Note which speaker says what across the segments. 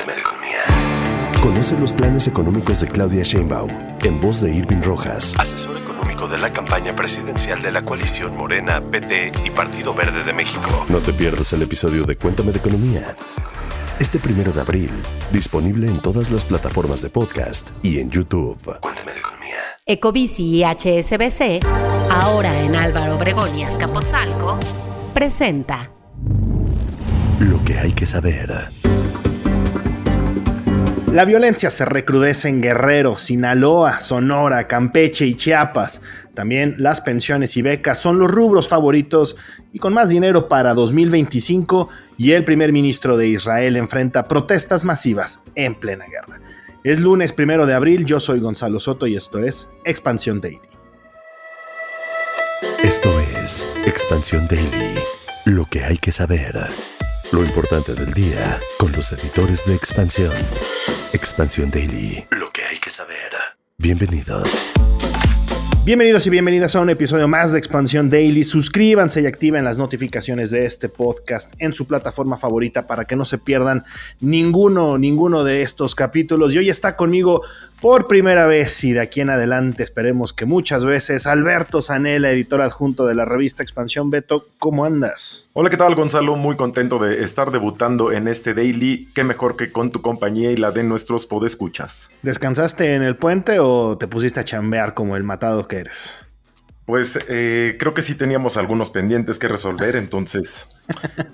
Speaker 1: Cuéntame de economía. Conoce los planes económicos de Claudia Sheinbaum en voz de Irving Rojas, asesor económico de la campaña presidencial de la coalición Morena, PT y Partido Verde de México. No te pierdas el episodio de Cuéntame de economía. Este 1 de abril, disponible en todas las plataformas de podcast y en YouTube. Cuéntame de economía.
Speaker 2: Ecobici y HSBC, ahora en Álvaro Obregón y Azcapotzalco, presenta
Speaker 1: Lo que hay que saber.
Speaker 3: La violencia se recrudece en Guerrero, Sinaloa, Sonora, Campeche y Chiapas. También las pensiones y becas son los rubros favoritos y con más dinero para 2025, y el primer ministro de Israel enfrenta protestas masivas en plena guerra. Es lunes 1 de abril, yo soy Gonzalo Soto y esto es Expansión Daily.
Speaker 1: Esto es Expansión Daily. Lo que hay que saber. Lo importante del día con los editores de Expansión. Expansión Daily. Lo que hay que saber. Bienvenidos.
Speaker 3: Bienvenidos y bienvenidas a un episodio más de Expansión Daily. Suscríbanse y activen las notificaciones de este podcast en su plataforma favorita para que no se pierdan ninguno de estos capítulos. Y hoy está conmigo por primera vez y de aquí en adelante esperemos que muchas veces Alberto Zanella, editor adjunto de la revista Expansión. Beto, ¿cómo andas?
Speaker 4: Hola, ¿qué tal, Gonzalo? Muy contento de estar debutando en este Daily. Qué mejor que con tu compañía y la de nuestros podescuchas.
Speaker 3: ¿Descansaste en el puente o te pusiste a chambear como el matado que eres?
Speaker 4: Pues creo que sí teníamos algunos pendientes que resolver, entonces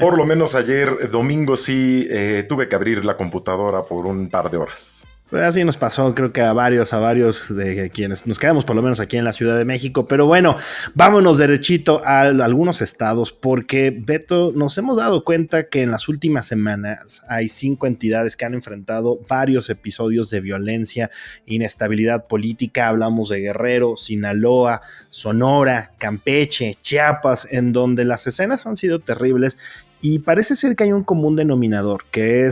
Speaker 4: por lo menos ayer domingo sí tuve que abrir la computadora por un par de horas.
Speaker 3: Pues así nos pasó, creo que a varios de quienes nos quedamos por lo menos aquí en la Ciudad de México. Pero bueno, vámonos derechito a algunos estados porque, Beto, nos hemos dado cuenta que en las últimas semanas hay 5 entidades que han enfrentado varios episodios de violencia, inestabilidad política. Hablamos de Guerrero, Sinaloa, Sonora, Campeche, Chiapas, en donde las escenas han sido terribles. Y parece ser que hay un común denominador, que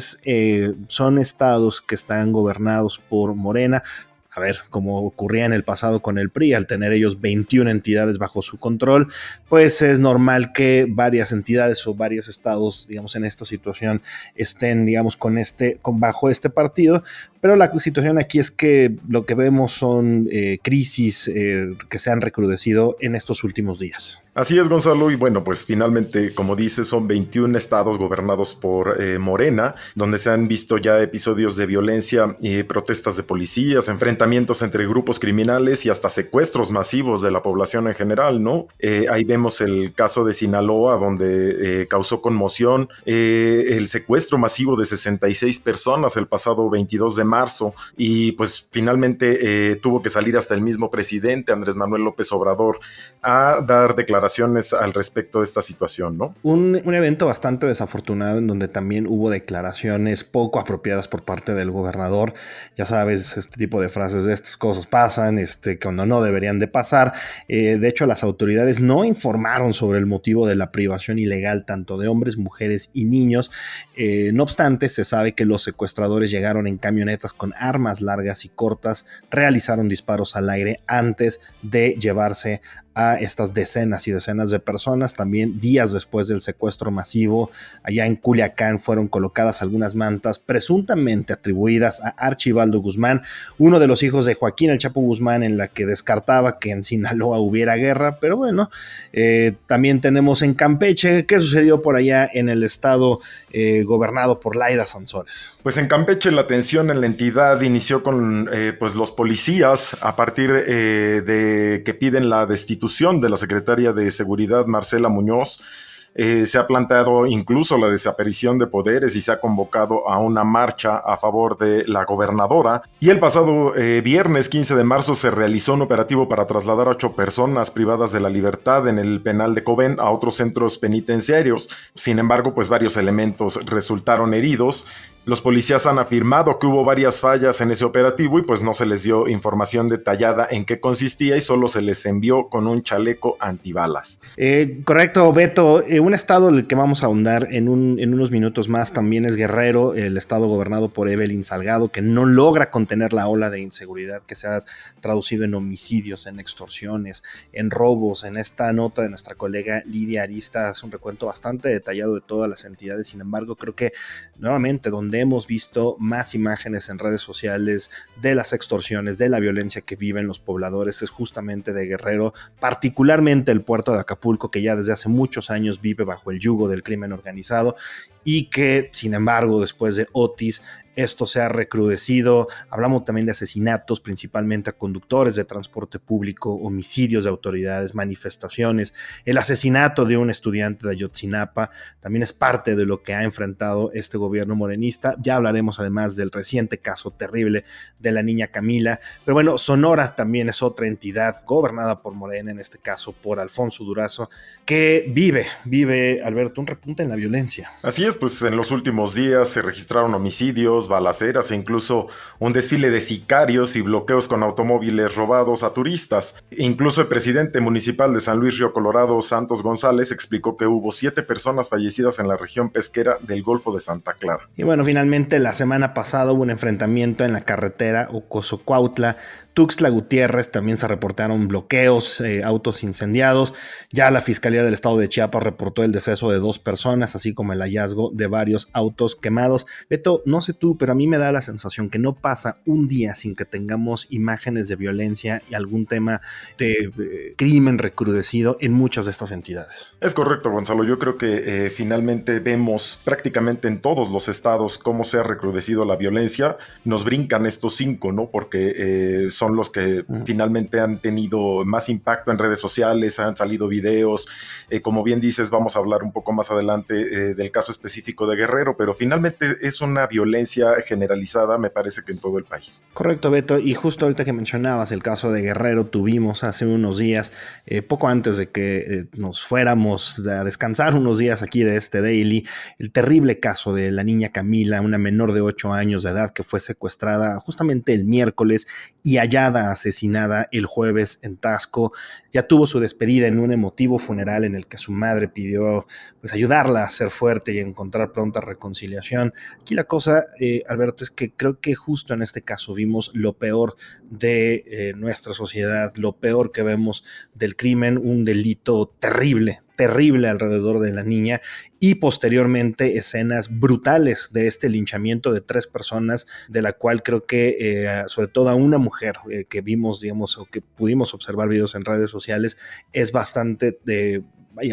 Speaker 3: son estados que están gobernados por Morena. A ver, como ocurría en el pasado con el PRI, al tener ellos 21 entidades bajo su control, pues es normal que varias entidades o varios estados, digamos, en esta situación estén, digamos, bajo este partido. Pero la situación aquí es que lo que vemos son crisis que se han recrudecido en estos últimos días.
Speaker 4: Así es, Gonzalo, y bueno, pues finalmente, como dices, son 21 estados gobernados por Morena, donde se han visto ya episodios de violencia y protestas de policías, enfrentamientos entre grupos criminales y hasta secuestros masivos de la población en general, ¿no? Ahí vemos el caso de Sinaloa, donde causó conmoción el secuestro masivo de 66 personas el pasado 22 de marzo, y pues finalmente tuvo que salir hasta el mismo presidente, Andrés Manuel López Obrador, a dar declaraciones al respecto de esta situación, ¿no? Un
Speaker 3: evento bastante desafortunado en donde también hubo declaraciones poco apropiadas por parte del gobernador. Ya sabes, este tipo de frases de estas cosas pasan, cuando no deberían de pasar. De hecho, las autoridades no informaron sobre el motivo de la privación ilegal tanto de hombres, mujeres y niños. No obstante, se sabe que los secuestradores llegaron en camionetas con armas largas y cortas, realizaron disparos al aire antes de llevarse a estas decenas y decenas de personas. También días después del secuestro masivo, allá en Culiacán fueron colocadas algunas mantas presuntamente atribuidas a Archibaldo Guzmán, uno de los hijos de Joaquín El Chapo Guzmán, en la que descartaba que en Sinaloa hubiera guerra. Pero bueno, también tenemos en Campeche, ¿qué sucedió por allá en el estado gobernado por Laida Sansores?
Speaker 4: Pues en Campeche la tensión en la entidad inició con pues los policías a partir de que piden la destitución de la secretaria de Seguridad, Marcela Muñoz. Se ha planteado incluso la desaparición de poderes y se ha convocado a una marcha a favor de la gobernadora. Y el pasado viernes 15 de marzo se realizó un operativo para trasladar a 8 personas privadas de la libertad en el penal de Cobén a otros centros penitenciarios. Sin embargo, pues varios elementos resultaron heridos. Los policías han afirmado que hubo varias fallas en ese operativo y pues no se les dio información detallada en qué consistía y solo se les envió con un chaleco antibalas.
Speaker 3: Correcto, Beto. Un estado en el que vamos a ahondar en unos minutos más también es Guerrero, el estado gobernado por Evelyn Salgado, que no logra contener la ola de inseguridad que se ha traducido en homicidios, en extorsiones, en robos. En esta nota de nuestra colega Lidia Arista hace un recuento bastante detallado de todas las entidades. Sin embargo, creo que nuevamente donde donde hemos visto más imágenes en redes sociales de las extorsiones, de la violencia que viven los pobladores, es justamente de Guerrero, particularmente el puerto de Acapulco, que ya desde hace muchos años vive bajo el yugo del crimen organizado y que, sin embargo, después de Otis, esto se ha recrudecido. Hablamos también de asesinatos, principalmente a conductores de transporte público, homicidios de autoridades, manifestaciones. El asesinato de un estudiante de Ayotzinapa también es parte de lo que ha enfrentado este gobierno morenista. Ya hablaremos además del reciente caso terrible de la niña Camila. Pero bueno, Sonora también es otra entidad gobernada por Morena, en este caso por Alfonso Durazo, que vive, Alberto, un repunte en la violencia.
Speaker 4: Así es, pues en los últimos días se registraron homicidios, balaceras e incluso un desfile de sicarios y bloqueos con automóviles robados a turistas. Incluso el presidente municipal de San Luis Río Colorado, Santos González, explicó que hubo 7 personas fallecidas en la región pesquera del Golfo de Santa Clara.
Speaker 3: Y bueno, finalmente la semana pasada hubo un enfrentamiento en la carretera Ocosocuautla, Tuxtla Gutiérrez, también se reportaron bloqueos, autos incendiados. Ya la Fiscalía del Estado de Chiapas reportó el deceso de 2 personas, así como el hallazgo de varios autos quemados. Beto, no sé tú, pero a mí me da la sensación que no pasa un día sin que tengamos imágenes de violencia y algún tema de crimen recrudecido en muchas de estas entidades.
Speaker 4: Es correcto, Gonzalo. Yo creo que finalmente vemos prácticamente en todos los estados cómo se ha recrudecido la violencia. Nos brincan estos 5, ¿no? Porque son los que finalmente han tenido más impacto en redes sociales, han salido videos. Como bien dices, vamos a hablar un poco más adelante del caso específico de Guerrero, pero finalmente es una violencia generalizada, me parece que en todo el país.
Speaker 3: Correcto, Beto, y justo ahorita que mencionabas el caso de Guerrero, tuvimos hace unos días, poco antes de que nos fuéramos a descansar unos días aquí de este Daily, el terrible caso de la niña Camila, una menor de 8 años de edad que fue secuestrada justamente el miércoles y hallada asesinada el jueves en Taxco. Ya tuvo su despedida en un emotivo funeral en el que su madre pidió pues ayudarla a ser fuerte y encontrar pronta reconciliación. Aquí la cosa, Alberto, es que creo que justo en este caso vimos lo peor de nuestra sociedad, lo peor que vemos del crimen, un delito terrible alrededor de la niña y posteriormente escenas brutales de este linchamiento de 3 personas, de la cual creo que sobre todo a una mujer que vimos, digamos, o que pudimos observar videos en redes sociales, es bastante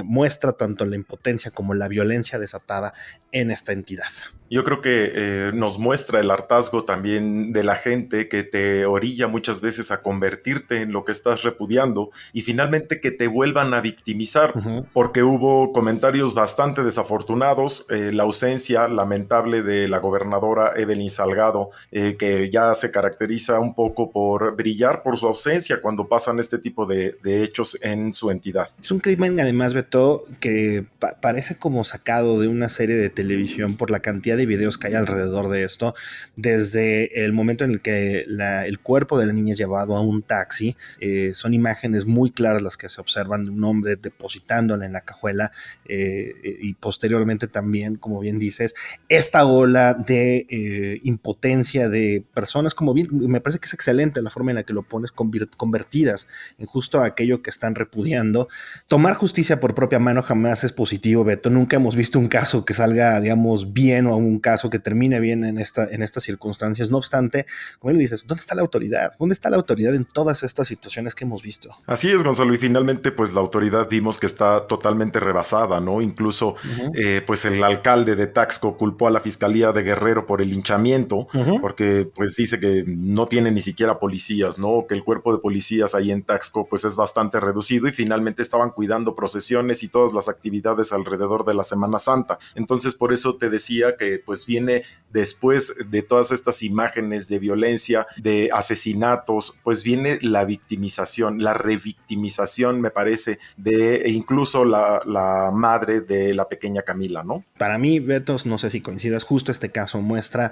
Speaker 3: muestra tanto la impotencia como la violencia desatada en esta entidad.
Speaker 4: Yo creo que nos muestra el hartazgo también de la gente que te orilla muchas veces a convertirte en lo que estás repudiando y finalmente que te vuelvan a victimizar, porque hubo comentarios bastante desafortunados, la ausencia lamentable de la gobernadora Evelyn Salgado, que ya se caracteriza un poco por brillar por su ausencia cuando pasan este tipo de hechos en su entidad.
Speaker 3: Es un crimen además, Beto, que parece como sacado de una serie de televisión por la cantidad de videos que hay alrededor de esto, desde el momento en el que el cuerpo de la niña es llevado a un taxi. Son imágenes muy claras las que se observan de un hombre depositándola en la cajuela y posteriormente también, como bien dices, esta ola de impotencia de personas, como bien, me parece que es excelente la forma en la que lo pones, convertidas en justo aquello que están repudiando. Tomar justicia por propia mano jamás es positivo, Beto. Nunca hemos visto un caso que salga, digamos, bien o un caso que termine bien en estas circunstancias. No obstante, como le dices, ¿dónde está la autoridad? ¿Dónde está la autoridad en todas estas situaciones que hemos visto?
Speaker 4: Así es, Gonzalo, y finalmente pues la autoridad vimos que está totalmente rebasada, ¿no? Incluso pues el alcalde de Taxco culpó a la Fiscalía de Guerrero por el linchamiento, porque pues dice que no tiene ni siquiera policías, ¿no? Que el cuerpo de policías ahí en Taxco pues es bastante reducido y finalmente estaban cuidando procesiones y todas las actividades alrededor de la Semana Santa. Entonces por eso te decía que pues viene después de todas estas imágenes de violencia, de asesinatos, pues viene la victimización, la revictimización, me parece, de incluso la madre de la pequeña Camila, ¿no?
Speaker 3: Para mí, Beto, no sé si coincidas, justo este caso muestra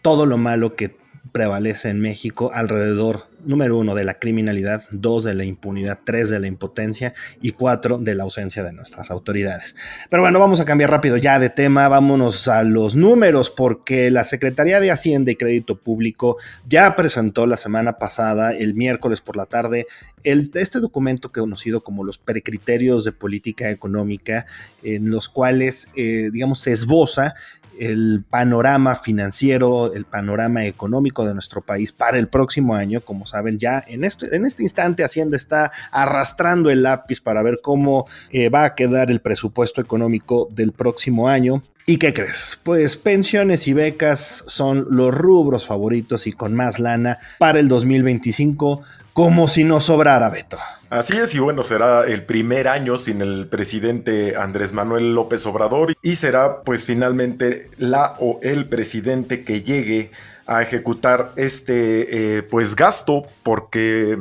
Speaker 3: todo lo malo que prevalece en México alrededor, número 1, de la criminalidad, 2, de la impunidad, 3, de la impotencia y 4, de la ausencia de nuestras autoridades. Pero bueno, vamos a cambiar rápido ya de tema, vámonos a los números, porque la Secretaría de Hacienda y Crédito Público ya presentó la semana pasada, el miércoles por la tarde, este documento conocido como los precriterios de política económica, en los cuales, digamos, se esboza el panorama financiero, el panorama económico de nuestro país para el próximo año. Como saben, ya en este instante Hacienda está arrastrando el lápiz para ver cómo va a quedar el presupuesto económico del próximo año. ¿Y qué crees? Pues pensiones y becas son los rubros favoritos y con más lana para el 2025, como si no sobrara, Beto.
Speaker 4: Así es, y bueno, será el primer año sin el presidente Andrés Manuel López Obrador y será pues finalmente la o el presidente que llegue a ejecutar este pues gasto, porque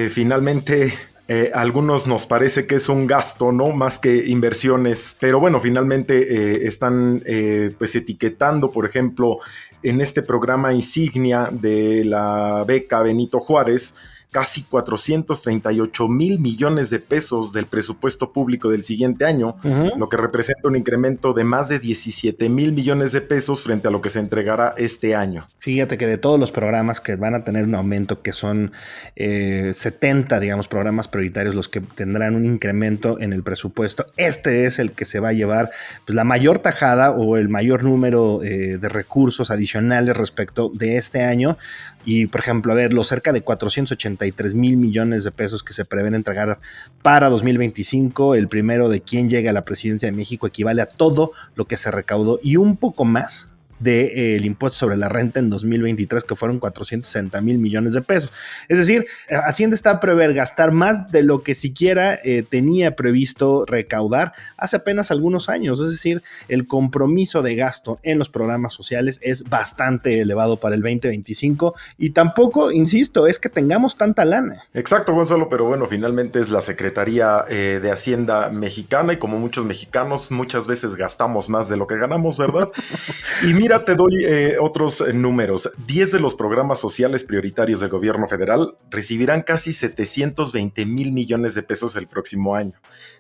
Speaker 4: finalmente a algunos nos parece que es un gasto, ¿no? Más que inversiones, pero bueno, finalmente están pues etiquetando, por ejemplo, en este programa insignia de la beca Benito Juárez, casi 438 mil millones de pesos del presupuesto público del siguiente año, lo que representa un incremento de más de 17 mil millones de pesos frente a lo que se entregará este año.
Speaker 3: Fíjate que de todos los programas que van a tener un aumento, que son 70, digamos, programas prioritarios los que tendrán un incremento en el presupuesto, este es el que se va a llevar pues, la mayor tajada o el mayor número de recursos adicionales respecto de este año. Y, por ejemplo, a ver, los cerca de 483 mil millones de pesos que se prevén entregar para 2025, el primero de quien llegue a la presidencia de México equivale a todo lo que se recaudó y un poco más del impuesto sobre la renta en 2023, que fueron 460 mil millones de pesos. Es decir, Hacienda está a prever gastar más de lo que siquiera tenía previsto recaudar hace apenas algunos años. Es decir, el compromiso de gasto en los programas sociales es bastante elevado para el 2025 y tampoco, insisto, es que tengamos tanta lana.
Speaker 4: Exacto, Gonzalo, pero bueno, finalmente es la Secretaría de Hacienda mexicana y como muchos mexicanos muchas veces gastamos más de lo que ganamos, ¿verdad? Y mira, te doy otros números. 10 de los programas sociales prioritarios del gobierno federal recibirán casi 720 mil millones de pesos el próximo año.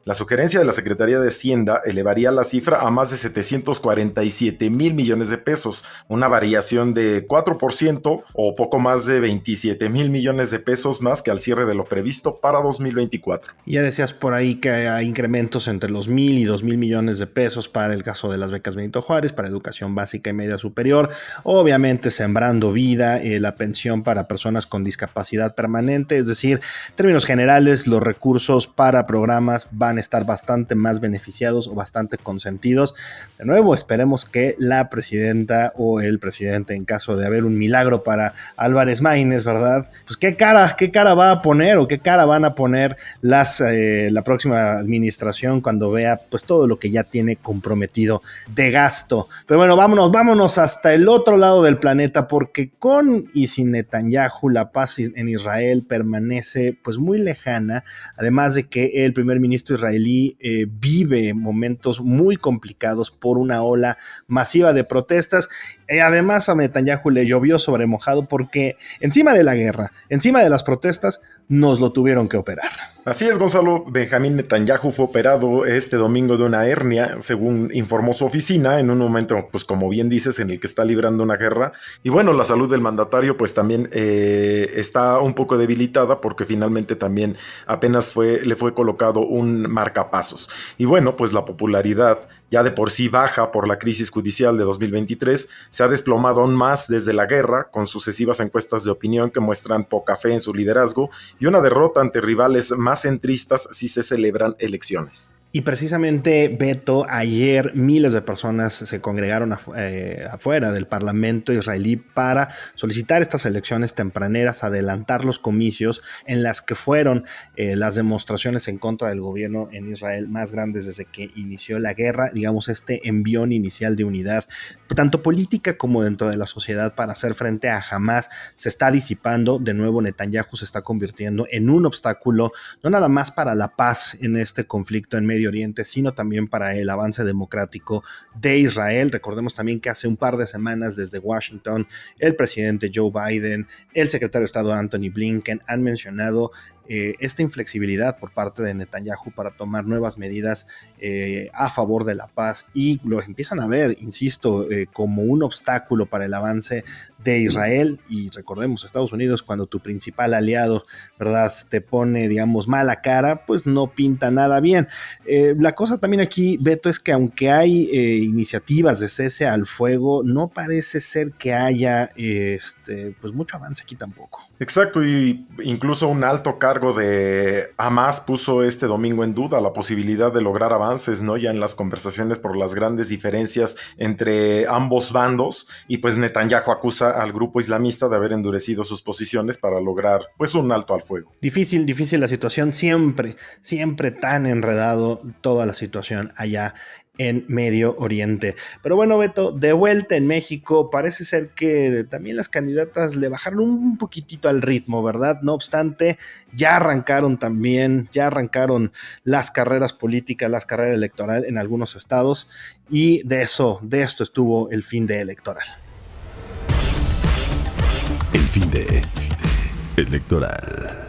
Speaker 4: La sugerencia de la Secretaría de Hacienda elevaría la cifra a más de 747 mil millones de pesos, una variación de 4% o poco más de 27 mil millones de pesos más que al cierre de lo previsto para 2024.
Speaker 3: Ya decías por ahí que hay incrementos entre los 1,000 y 2,000 millones de pesos para el caso de las becas Benito Juárez, para educación básica y media superior, obviamente Sembrando Vida, la pensión para personas con discapacidad permanente, es decir, en términos generales, los recursos para programas van a estar bastante más beneficiados o bastante consentidos. De nuevo, esperemos que la presidenta o el presidente, en caso de haber un milagro para Álvarez Maínez, ¿verdad? Pues qué cara va a poner o qué cara van a poner la próxima administración cuando vea pues todo lo que ya tiene comprometido de gasto. Pero bueno, vámonos hasta el otro lado del planeta, porque con y sin Netanyahu la paz en Israel permanece pues muy lejana, además de que el primer ministro israelí vive momentos muy complicados por una ola masiva de protestas. Además a Netanyahu le llovió sobre mojado porque encima de la guerra, encima de las protestas, nos lo tuvieron que operar.
Speaker 4: Así es, Gonzalo. Benjamín Netanyahu fue operado este domingo de una hernia, según informó su oficina, en un momento, pues como bien dices, en el que está librando una guerra. Y bueno, la salud del mandatario pues también está un poco debilitada porque finalmente también apenas le fue colocado un marcapasos. Y bueno, pues la popularidad ya de por sí baja por la crisis judicial de 2023, se ha desplomado aún más desde la guerra, con sucesivas encuestas de opinión que muestran poca fe en su liderazgo y una derrota ante rivales más centristas si se celebran elecciones.
Speaker 3: Y precisamente, Beto, ayer miles de personas se congregaron afuera del Parlamento israelí para solicitar estas elecciones tempraneras, adelantar los comicios en las que fueron las demostraciones en contra del gobierno en Israel más grandes desde que inició la guerra, digamos este envión inicial de unidad, tanto política como dentro de la sociedad para hacer frente a Hamás, se está disipando. De nuevo, Netanyahu se está convirtiendo en un obstáculo, no nada más para la paz en este conflicto en Medio Oriente, sino también para el avance democrático de Israel. Recordemos también que hace un par de semanas desde Washington, el presidente Joe Biden, el secretario de Estado Anthony Blinken han mencionado esta inflexibilidad por parte de Netanyahu para tomar nuevas medidas a favor de la paz, y lo empiezan a ver, insisto, como un obstáculo para el avance de Israel. Y recordemos, Estados Unidos, cuando tu principal aliado, ¿verdad?, te pone, digamos, mala cara, pues no pinta nada bien. La cosa también aquí, Beto, es que aunque hay iniciativas de cese al fuego, no parece ser que haya pues mucho avance aquí tampoco.
Speaker 4: Exacto, y incluso un alto cargo de Hamas puso este domingo en duda la posibilidad de lograr avances, ¿no?, ya en las conversaciones por las grandes diferencias entre ambos bandos, y pues Netanyahu acusa al grupo islamista de haber endurecido sus posiciones para lograr pues un alto al fuego.
Speaker 3: Difícil la situación, siempre tan enredado toda la situación allá en Medio Oriente. Pero bueno, Beto, de vuelta en México, parece ser que también las candidatas le bajaron un poquitito al ritmo, ¿verdad? No obstante, ya arrancaron las carreras políticas, las carreras electorales en algunos estados, y de esto estuvo el fin de electoral.
Speaker 1: El fin de electoral.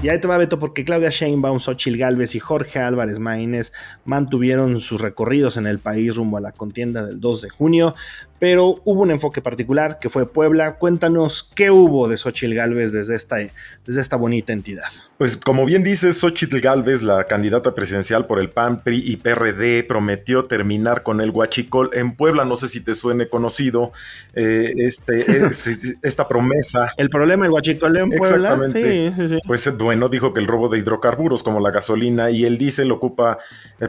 Speaker 3: Y ahí te va, Beto, porque Claudia Sheinbaum, Xóchitl Gálvez y Jorge Álvarez Maínez mantuvieron sus recorridos en el país rumbo a la contienda del 2 de junio, pero hubo un enfoque particular que fue Puebla. Cuéntanos qué hubo de Xóchitl Gálvez desde esta bonita entidad.
Speaker 4: Pues como bien dices, Xóchitl Gálvez, la candidata presidencial por el PAN, PRI y PRD, prometió terminar con el huachicol en Puebla. No sé si te suene conocido esta promesa.
Speaker 3: ¿El problema del huachicoleo en Puebla?
Speaker 4: Exactamente. Sí. Pues bueno, dijo que el robo de hidrocarburos como la gasolina y el diésel ocupa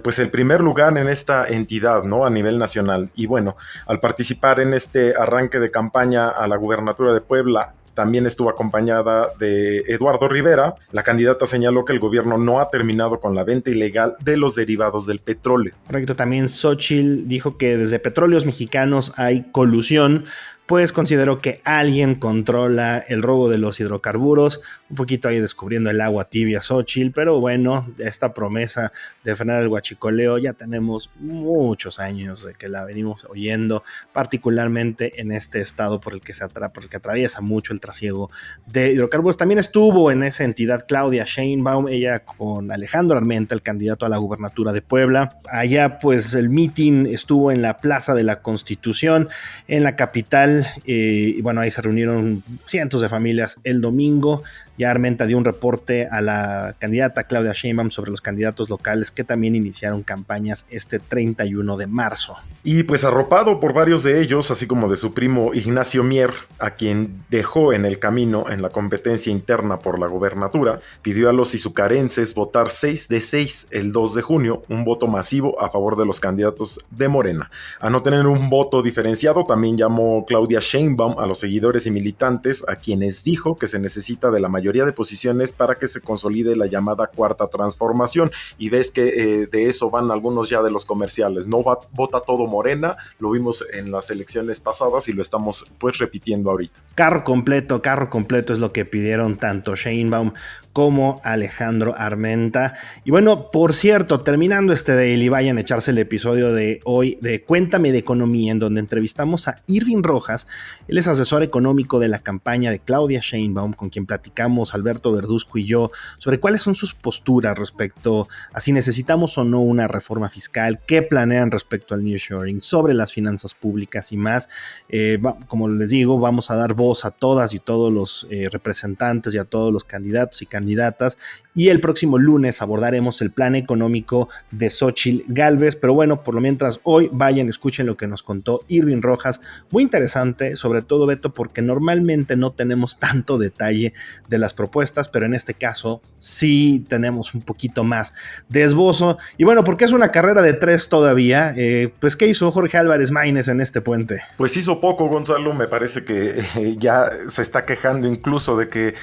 Speaker 4: pues el primer lugar en esta entidad, ¿no?, a nivel nacional. Y bueno, al participar en este arranque de campaña a la gubernatura de Puebla, también estuvo acompañada de Eduardo Rivera. La candidata señaló que el gobierno no ha terminado con la venta ilegal de los derivados del petróleo.
Speaker 3: Correcto, también Xóchitl dijo que desde Petróleos Mexicanos hay colusión, pues consideró que alguien controla el robo de los hidrocarburos. Un poquito ahí descubriendo el agua tibia Xóchitl, pero bueno, esta promesa de frenar el huachicoleo ya tenemos muchos años de que la venimos oyendo, particularmente en este estado por el que atraviesa mucho el trasiego de hidrocarburos. También estuvo en esa entidad Claudia Sheinbaum, ella con Alejandro Armenta, el candidato a la gubernatura de Puebla. Allá pues el meeting estuvo en la Plaza de la Constitución, en la capital. Y bueno, ahí se reunieron cientos de familias el domingo. Ya Armenta dio un reporte a la candidata Claudia Sheinbaum sobre los candidatos locales que también iniciaron campañas este 31 de marzo.
Speaker 4: Y pues arropado por varios de ellos, así como de su primo Ignacio Mier, a quien dejó en el camino en la competencia interna por la gobernatura, pidió a los izucarenses votar 6 de 6 el 2 de junio, un voto masivo a favor de los candidatos de Morena. A no tener un voto diferenciado, también llamó Claudia Sheinbaum a los seguidores y militantes, a quienes dijo que se necesita de la mayoría de posiciones para que se consolide la llamada cuarta transformación. Y ves que de eso van algunos ya de los comerciales. No vota todo Morena, lo vimos en las elecciones pasadas y lo estamos pues repitiendo ahorita.
Speaker 3: Carro completo es lo que pidieron tanto Sheinbaum como Alejandro Armenta. Y bueno, por cierto, terminando este daily, vayan a echarse el episodio de hoy de Cuéntame de Economía, en donde entrevistamos a Irving Rojas. Él es asesor económico de la campaña de Claudia Sheinbaum, con quien platicamos Alberto Verduzco y yo sobre cuáles son sus posturas respecto a si necesitamos o no una reforma fiscal, qué planean respecto al nearshoring, sobre las finanzas públicas y más. Como les digo, vamos a dar voz a todas y todos los representantes y a todos los candidatos y candidatas, y el próximo lunes abordaremos el plan económico de Xóchitl Gálvez. Pero bueno, por lo mientras hoy vayan, escuchen lo que nos contó Irving Rojas, muy interesante, sobre todo, Beto, porque normalmente no tenemos tanto detalle de las propuestas, pero en este caso sí tenemos un poquito más de esbozo. Y bueno, porque es una carrera de 3 todavía, pues ¿qué hizo Jorge Álvarez Maínez en este puente?
Speaker 4: Pues hizo poco, Gonzalo. Me parece que ya se está quejando incluso de que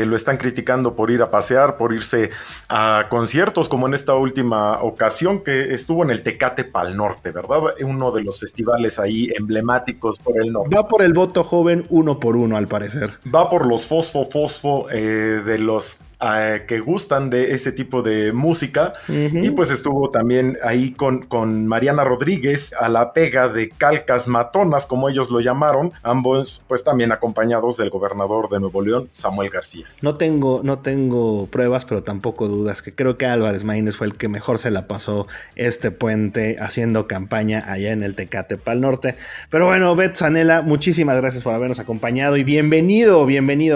Speaker 4: lo están criticando por ir a pasear, por irse a conciertos, como en esta última ocasión que estuvo en el Tecate Pal Norte, ¿verdad? Uno de los festivales ahí emblemáticos por el norte.
Speaker 3: Va por el voto joven 1 por 1, al parecer.
Speaker 4: Va por los fosfo de los que gustan de ese tipo de música. Y pues estuvo también ahí con Mariana Rodríguez a la pega de calcas matonas, como ellos lo llamaron, ambos pues también acompañados del gobernador de Nuevo León, Samuel García.
Speaker 3: No tengo pruebas, pero tampoco dudas que creo que Álvarez Maínez fue el que mejor se la pasó este puente haciendo campaña allá en el Tecate Pal Norte. Pero bueno, Beto Zanella, muchísimas gracias por habernos acompañado y bienvenido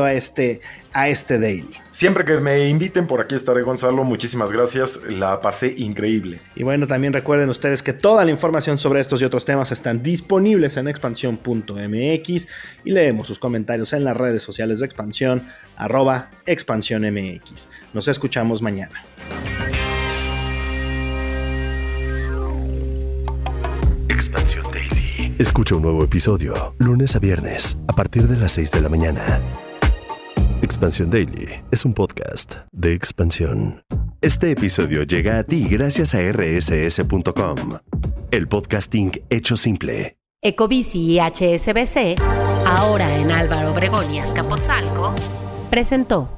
Speaker 3: a este Daily.
Speaker 4: Siempre que me inviten, por aquí estaré, Gonzalo. Muchísimas gracias, la pasé increíble.
Speaker 3: Y bueno, también recuerden ustedes que toda la información sobre estos y otros temas están disponibles en expansión.mx y leemos sus comentarios en las redes sociales de Expansión, @expansiónmx. Nos escuchamos mañana.
Speaker 1: Expansión Daily. Escucha un nuevo episodio lunes a viernes a partir de las 6 de la mañana. Expansión Daily es un podcast de Expansión. Este episodio llega a ti gracias a rss.com, el podcasting hecho simple.
Speaker 2: Ecobici y HSBC, ahora en Álvaro Obregón y Azcapotzalco, presentó